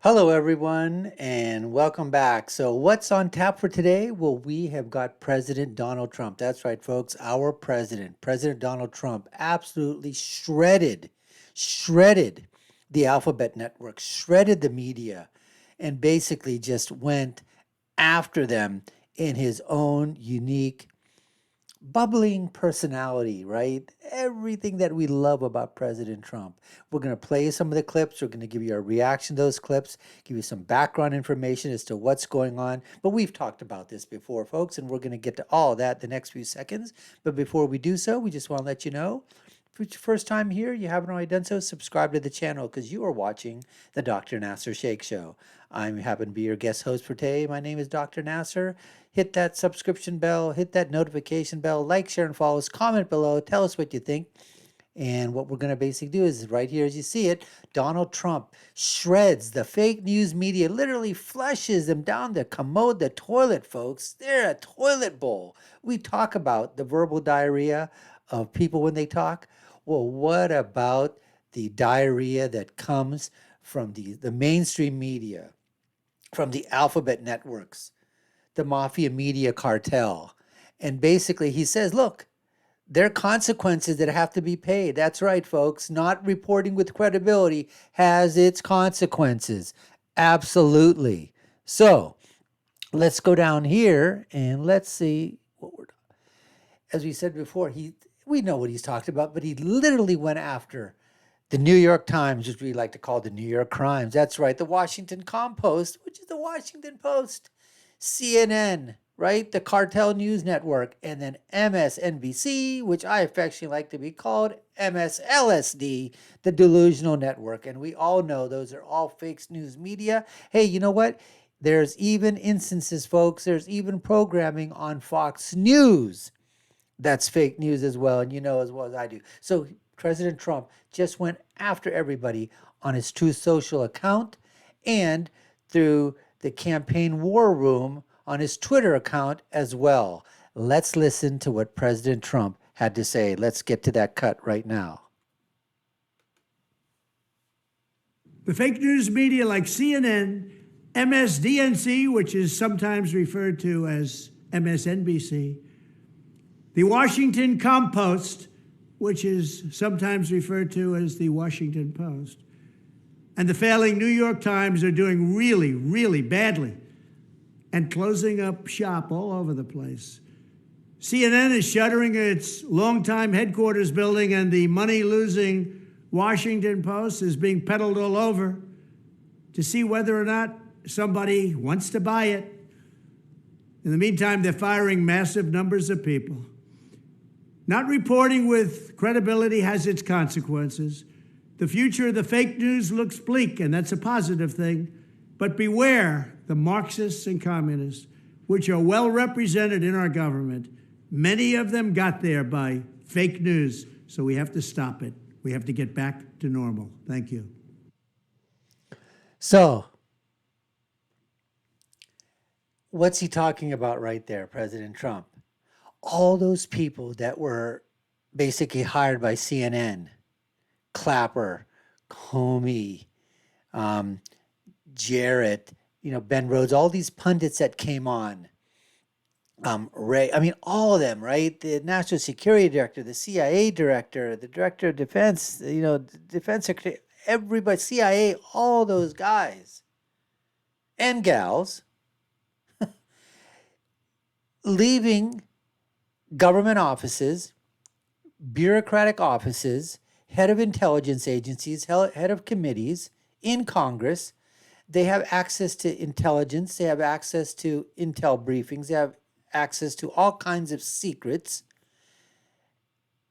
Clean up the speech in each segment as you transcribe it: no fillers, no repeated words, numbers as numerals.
Hello, everyone, and welcome back. So, what's on tap for today? Well, we have got President Donald Trump. That's right, folks. Our president, President Donald Trump, absolutely shredded the alphabet network, shredded the media, and basically just went after them in his own unique bubbling personality, right? Everything that we love about President Trump. We're going to play some of the clips. We're going to give you our reaction to those clips, give you some background information as to what's going on. But we've talked about this before, folks, and we're going to get to all that the next few seconds. But before we do so, we just want to let you know if it's your first time here, you haven't already done so, subscribe to the channel because you are watching the Dr. Nasir Shaikh Show. I happen to be your guest host for today. My name is Dr. Nasir. Hit that subscription bell, hit that notification bell, like, share, and follow us. Comment below. Tell us what you think. And what we're going to basically do is right here, as you see it, Donald Trump shreds the fake news media, literally flushes them down the commode, the toilet, folks. They're a toilet bowl. We talk about the verbal diarrhea of people when they talk. Well, what about the diarrhea that comes from the mainstream media, from the alphabet networks, the mafia media cartel? And basically, he says, look, there are consequences that have to be paid. That's right, folks. Not reporting with credibility has its consequences. Absolutely. So let's go down here and let's see what we're. As we said before, we know what he's talked about, but he literally went after the New York Times, which we like to call the New York Crimes. That's right, the Washington Compost, which is the Washington Post, CNN, right, the Cartel News Network, and then MSNBC, which I affectionately like to be called MSLSD, the Delusional Network. And we all know those are all fake news media. Hey, you know what? There's even instances, folks, there's even programming on Fox News that's fake news as well, and you know as well as I do. So President Trump just went after everybody on his Truth Social account and through the campaign war room on his Twitter account as well. Let's listen to what President Trump had to say. Let's get to that cut right now. The fake news media like CNN, MSDNC, which is sometimes referred to as MSNBC, the Washington Compost, which is sometimes referred to as the Washington Post, and the failing New York Times are doing really, really badly and closing up shop all over the place. CNN is shuttering its longtime headquarters building, and the money-losing Washington Post is being peddled all over to see whether or not somebody wants to buy it. In the meantime, they're firing massive numbers of people. Not reporting with credibility has its consequences. The future of the fake news looks bleak, and that's a positive thing. But beware the Marxists and communists, which are well represented in our government. Many of them got there by fake news, so we have to stop it. We have to get back to normal. Thank you. So, what's he talking about right there, President Trump? All those people that were basically hired by CNN, Clapper, Comey, Jarrett, Ben Rhodes, all these pundits that came on, Ray, I mean, all of them, right? The National Security Director, the CIA Director, the Director of Defense, Defense Secretary, everybody, CIA, all those guys and gals leaving government offices, bureaucratic offices, head of intelligence agencies, head of committees in Congress. They have access to intelligence. They have access to intel briefings. They have access to all kinds of secrets.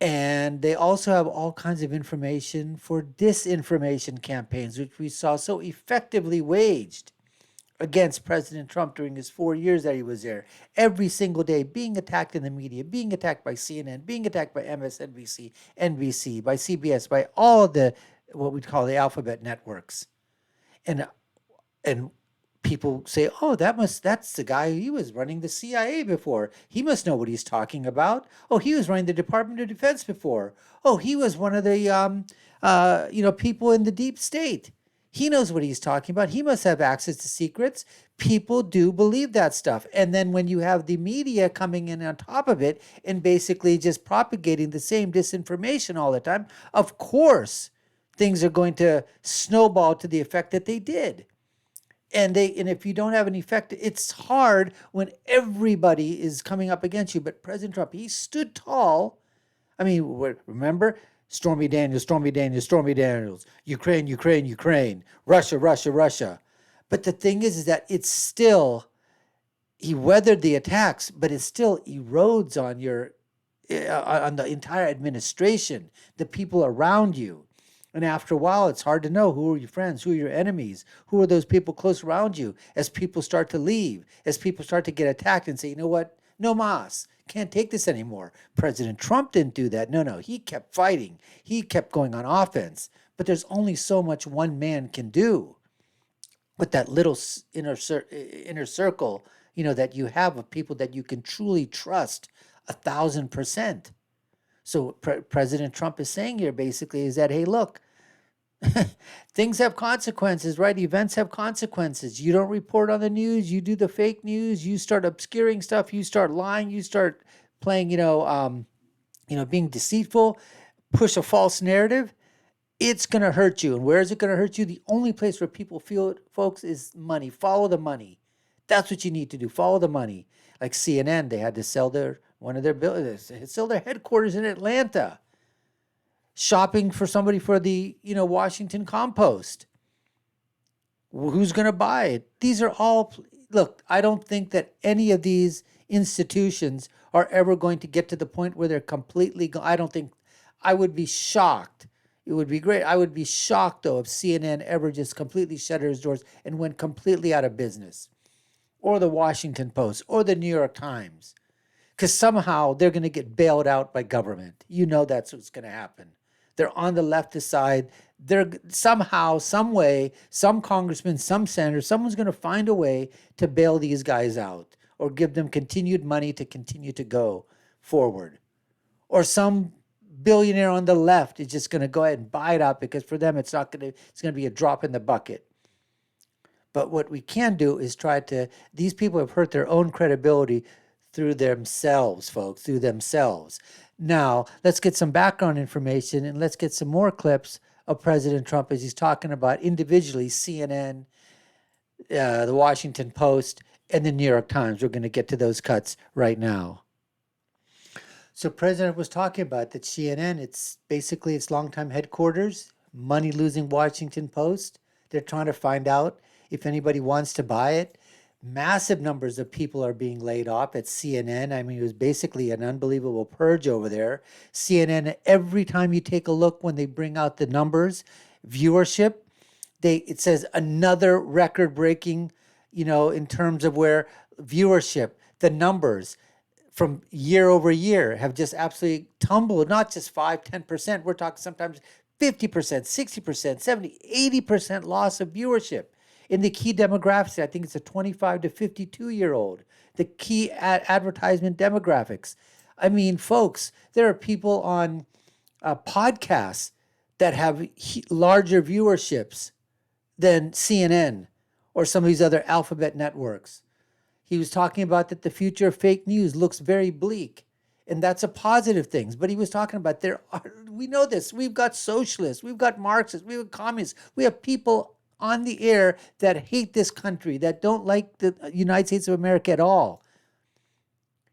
And they also have all kinds of information for disinformation campaigns, which we saw so effectively waged against President Trump during his 4 years that he was there. Every single day, being attacked in the media, being attacked by CNN, being attacked by MSNBC, NBC, by CBS, by all the what we call the alphabet networks. And people say, "Oh, that's the guy. He was running the CIA before. He must know what he's talking about. Oh, he was running the Department of Defense before. Oh, he was one of the people in the deep state." He knows what he's talking about. He must have access to secrets. People do believe that stuff. And then when you have the media coming in on top of it and basically just propagating the same disinformation all the time, of course, things are going to snowball to the effect that they did. And if you don't have an effect, it's hard when everybody is coming up against you. But President Trump, he stood tall. I mean, remember? Stormy Daniels, Stormy Daniels, Stormy Daniels, Ukraine, Ukraine, Ukraine, Russia, Russia, Russia. But the thing is that it's still, he weathered the attacks, but it still erodes on on the entire administration, the people around you. And after a while, it's hard to know who are your friends, who are your enemies, who are those people close around you as people start to leave, as people start to get attacked and say, you know what, no mas, can't take this anymore. President Trump didn't do that. No, he kept fighting. He kept going on offense. But there's only so much one man can do with that little inner circle, that you have of people that you can truly trust 1,000%. So President Trump is saying here basically is that, hey, look, things have consequences, right? Events have consequences. You don't report on the news. You do the fake news. You start obscuring stuff. You start lying. You start playing, being deceitful, push a false narrative. It's going to hurt you. And where is it going to hurt you? The only place where people feel it, folks, is money. Follow the money. That's what you need to do. Follow the money. Like CNN, they had to sell one of their buildings, sell their headquarters in Atlanta. Shopping for somebody for the, Washington Compost. Who's going to buy it? These are all, look, I don't think that any of these institutions are ever going to get to the point where they're completely, I would be shocked. It would be great. I would be shocked, though, if CNN ever just completely shut its doors and went completely out of business. Or the Washington Post, or the New York Times. Because somehow they're going to get bailed out by government. That's what's going to happen. They're on the leftist side. They're somehow, some way, some congressman, some senator, someone's going to find a way to bail these guys out or give them continued money to continue to go forward. Or some billionaire on the left is just going to go ahead and buy it out because for them it's going to be a drop in the bucket. But what we can do is these people have hurt their own credibility through themselves, folks, through themselves. Now, let's get some background information and let's get some more clips of President Trump as he's talking about individually CNN, the Washington Post, and the New York Times. We're going to get to those cuts right now. So President was talking about that CNN, it's basically its longtime headquarters, money-losing Washington Post. They're trying to find out if anybody wants to buy it. Massive numbers of people are being laid off at CNN. I mean, it was basically an unbelievable purge over there. CNN, every time you take a look when they bring out the numbers, viewership, it says another record-breaking, in terms of where viewership, the numbers from year over year have just absolutely tumbled, not just 5-10%. We're talking sometimes 50%, 60%, 70, 80% loss of viewership. In the key demographics, I think it's a 25 to 52-year-old, the key advertisement demographics. I mean, folks, there are people on podcasts that have larger viewerships than CNN or some of these other alphabet networks. He was talking about that the future of fake news looks very bleak, and that's a positive thing. But he was talking about we know this, we've got socialists, we've got Marxists, we've got communists, we have people on the air that hate this country, that don't like the United States of America at all,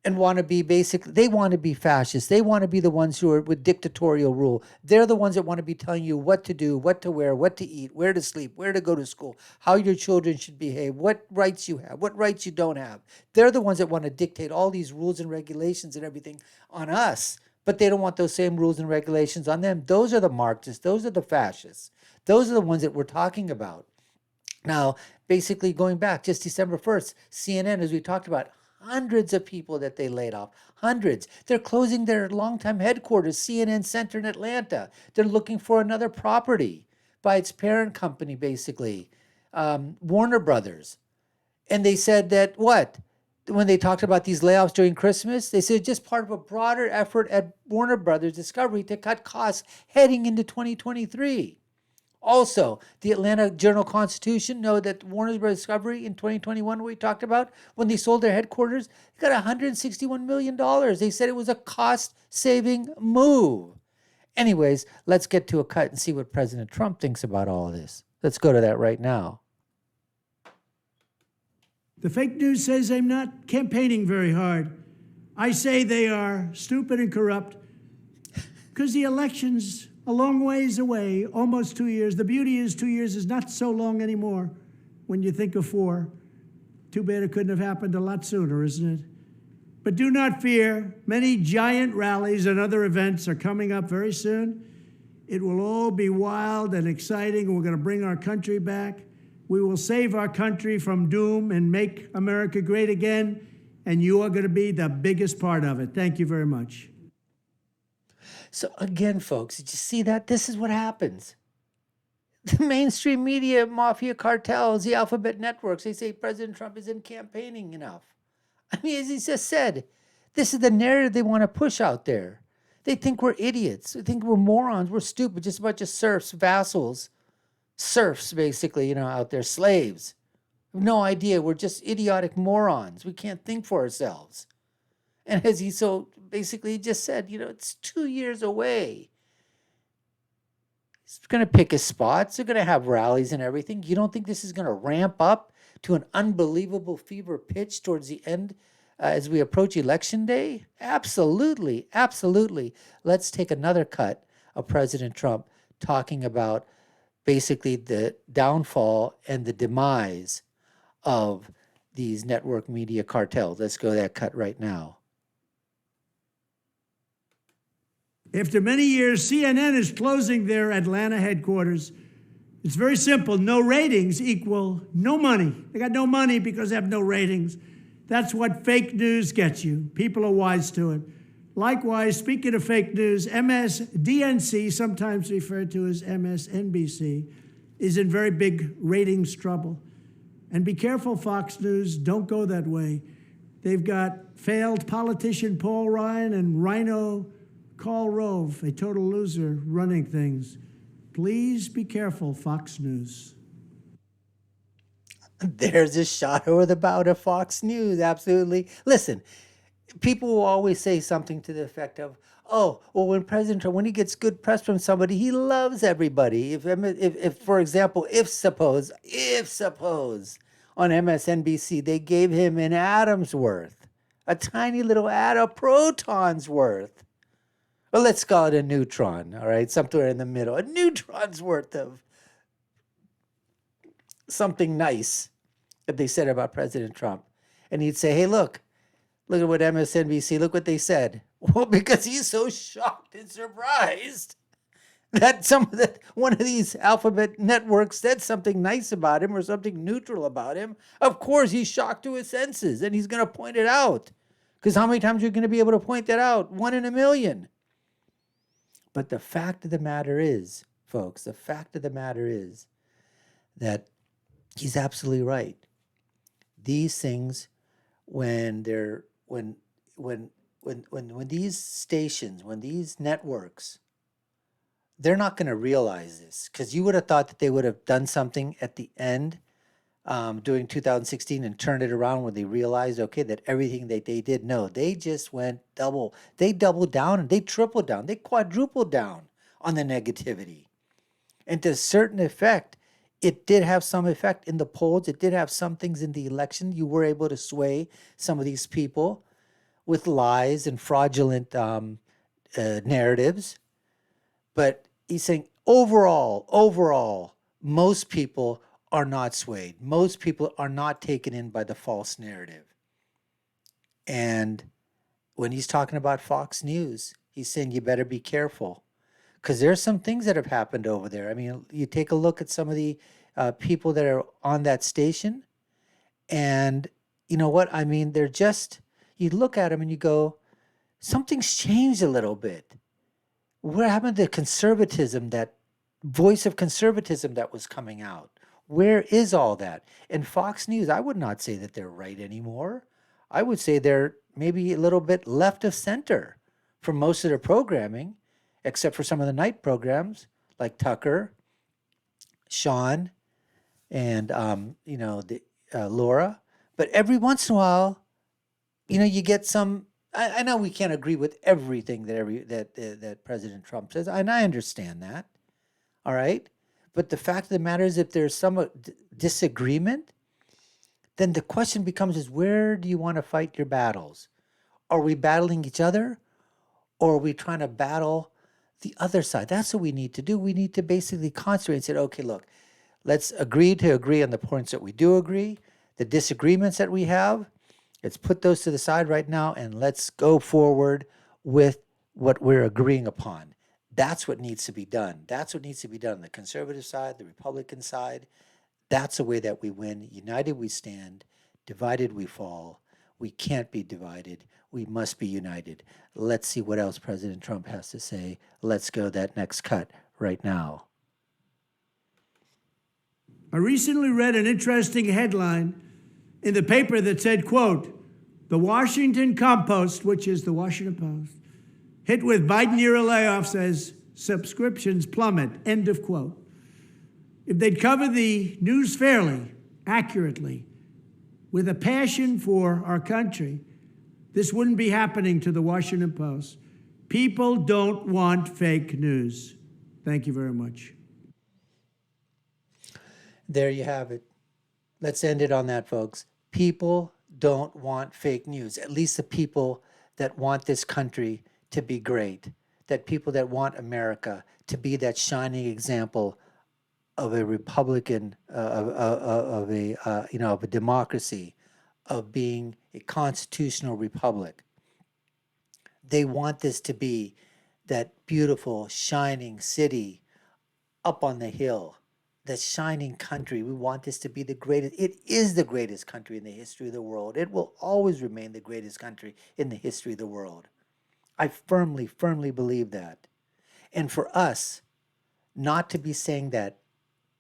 and want to be they want to be fascists. They want to be the ones who are with dictatorial rule. They're the ones that want to be telling you what to do, what to wear, what to eat, where to sleep, where to go to school, how your children should behave, what rights you have, what rights you don't have. They're the ones that want to dictate all these rules and regulations and everything on us, but they don't want those same rules and regulations on them. Those are the Marxists. Those are the fascists. Those are the ones that we're talking about. Now, basically going back, just December 1st, CNN, as we talked about, hundreds of people that they laid off. Hundreds. They're closing their longtime headquarters, CNN Center in Atlanta. They're looking for another property by its parent company, basically, Warner Brothers. And they said that when they talked about these layoffs during Christmas, they said just part of a broader effort at Warner Brothers Discovery to cut costs heading into 2023. Also, the Atlanta Journal-Constitution know that Warner Bros. Discovery in 2021, we talked about, when they sold their headquarters, they got $161 million. They said it was a cost-saving move. Anyways, let's get to a cut and see what President Trump thinks about all of this. Let's go to that right now. The fake news says I'm not campaigning very hard. I say they are stupid and corrupt because the election's a long ways away, almost 2 years. The beauty is 2 years is not so long anymore when you think of 4. Too bad it couldn't have happened a lot sooner, isn't it? But do not fear. Many giant rallies and other events are coming up very soon. It will all be wild and exciting, and we're going to bring our country back. We will save our country from doom and make America great again, and you are going to be the biggest part of it. Thank you very much. So again, folks, did you see that? This is what happens. The mainstream media, mafia cartels, the alphabet networks, they say President Trump isn't campaigning enough. I mean, as he just said, this is the narrative they want to push out there. They think we're idiots. They think we're morons. We're stupid. Just a bunch of serfs, vassals, serfs, basically, out there, slaves. No idea. We're just idiotic morons. We can't think for ourselves. And as he so basically just said, it's 2 years away. He's going to pick his spots. They're going to have rallies and everything. You don't think this is going to ramp up to an unbelievable fever pitch towards the end as we approach Election Day? Absolutely. Absolutely. Let's take another cut of President Trump talking about basically the downfall and the demise of these network media cartels. Let's go to that cut right now. After many years, CNN is closing their Atlanta headquarters. It's very simple. No ratings equal no money. They got no money because they have no ratings. That's what fake news gets you. People are wise to it. Likewise, speaking of fake news, MSDNC, sometimes referred to as MSNBC, is in very big ratings trouble. And be careful, Fox News. Don't go that way. They've got failed politician Paul Ryan and Rhino Karl Rove, a total loser, running things. Please be careful, Fox News. There's a shot over the bow to Fox News. Absolutely. Listen, people will always say something to the effect of, oh, well, when President Trump, when he gets good press from somebody, he loves everybody. If for example, if suppose on MSNBC, they gave him an atom's worth, a tiny little atom, a proton's worth. Well, let's call it a neutron, all right? Somewhere in the middle. A neutron's worth of something nice that they said about President Trump. And he'd say, hey, look at what MSNBC, look what they said. Well, because he's so shocked and surprised that one of these alphabet networks said something nice about him or something neutral about him. Of course, he's shocked to his senses, and he's going to point it out. Because how many times are you going to be able to point that out? 1 in a million. But the fact of the matter is, folks, that he's absolutely right. These things, when these stations, when these networks, they're not going to realize this, because you would have thought that they would have done something at the end during 2016 and turned it around when they realized, okay, that everything that they did, no, they just went double. They doubled down and they tripled down. They quadrupled down on the negativity. And to a certain effect, it did have some effect in the polls. It did have some things in the election. You were able to sway some of these people with lies and fraudulent narratives. But he's saying overall, most people are not swayed. Most people are not taken in by the false narrative. And when he's talking about Fox News, he's saying you better be careful, because there's some things that have happened over there. I mean, you take a look at some of the people that are on that station, and you know what? I mean, they're just, you look at them and you go, something's changed a little bit. What happened to conservatism, that voice of conservatism that was coming out? Where is all that? And Fox News, I would not say that they're right anymore. I would say they're maybe a little bit left of center for most of their programming, except for some of the night programs like Tucker Sean and Laura. But every once in a while, you get some. I know we can't agree with everything that President Trump says, and I understand that. All right, but the fact of the matter is, if there's some disagreement, then the question becomes: is where do you want to fight your battles? Are we battling each other, or are we trying to battle the other side? That's what we need to do. We need to basically concentrate and say, okay, look, let's agree to agree on the points that we do agree, the disagreements that we have. Let's put those to the side right now and let's go forward with what we're agreeing upon. That's what needs to be done. That's what needs to be done on the conservative side, the Republican side. That's the way that we win. United we stand, divided we fall. We can't be divided. We must be united. Let's see what else President Trump has to say. Let's go that next cut right now. I recently read an interesting headline in the paper that said, quote, the Washington Compost, which is the Washington Post, hit with Biden-era layoffs as subscriptions plummet, end of quote. If they'd cover the news fairly, accurately, with a passion for our country, this wouldn't be happening to the Washington Post. People don't want fake news. Thank you very much. There you have it. Let's end it on that, folks. People don't want fake news, at least the people that want this country to be great, that people that want America to be that shining example of a Republican, of a democracy, of being a constitutional republic. They want this to be that beautiful, shining city up on the hill, that shining country. We want this to be the greatest. It is the greatest country in the history of the world. It will always remain the greatest country in the history of the world. I firmly, firmly believe that. And for us not to be saying that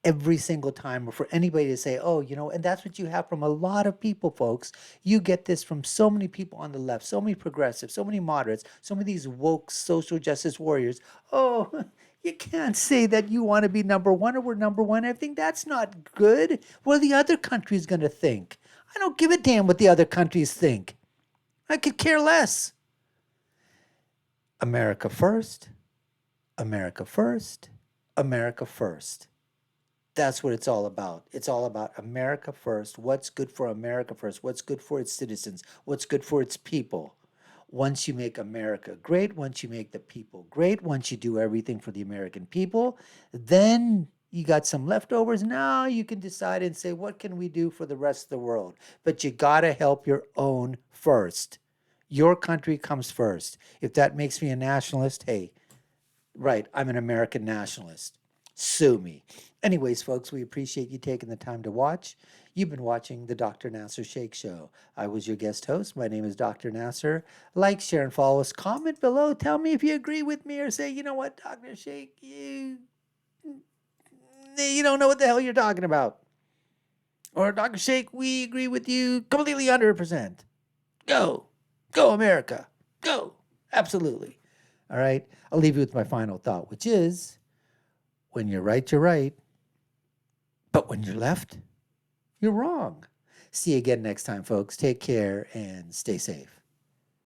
every single time, or for anybody to say, oh, and that's what you have from a lot of people, folks. You get this from so many people on the left, so many progressives, so many moderates, so many of these woke social justice warriors. Oh, you can't say that you want to be number one or we're number one. I think that's not good. What are the other countries going to think? I don't give a damn what the other countries think. I could care less. America first, America first, America first. That's what it's all about. It's all about America first. What's good for America first? What's good for its citizens? What's good for its people? Once you make America great, once you make the people great, once you do everything for the American people, then you got some leftovers. Now you can decide and say, what can we do for the rest of the world? But you got to help your own first. Your country comes first. If that makes me a nationalist, hey, right, I'm an American nationalist. Sue me. Anyways, folks, we appreciate you taking the time to watch. You've been watching the Dr. Nasir Shaikh Show. I was your guest host. My name is Dr. Nasir. Like, share, and follow us. Comment below. Tell me if you agree with me or say, you know what, Dr. Shaikh, you don't know what the hell you're talking about. Or, Dr. Shaikh, we agree with you completely 100%. Go. Go, America. Go. Absolutely. All right. I'll leave you with my final thought, which is, when you're right, you're right. But when you're left, you're wrong. See you again next time, folks. Take care and stay safe.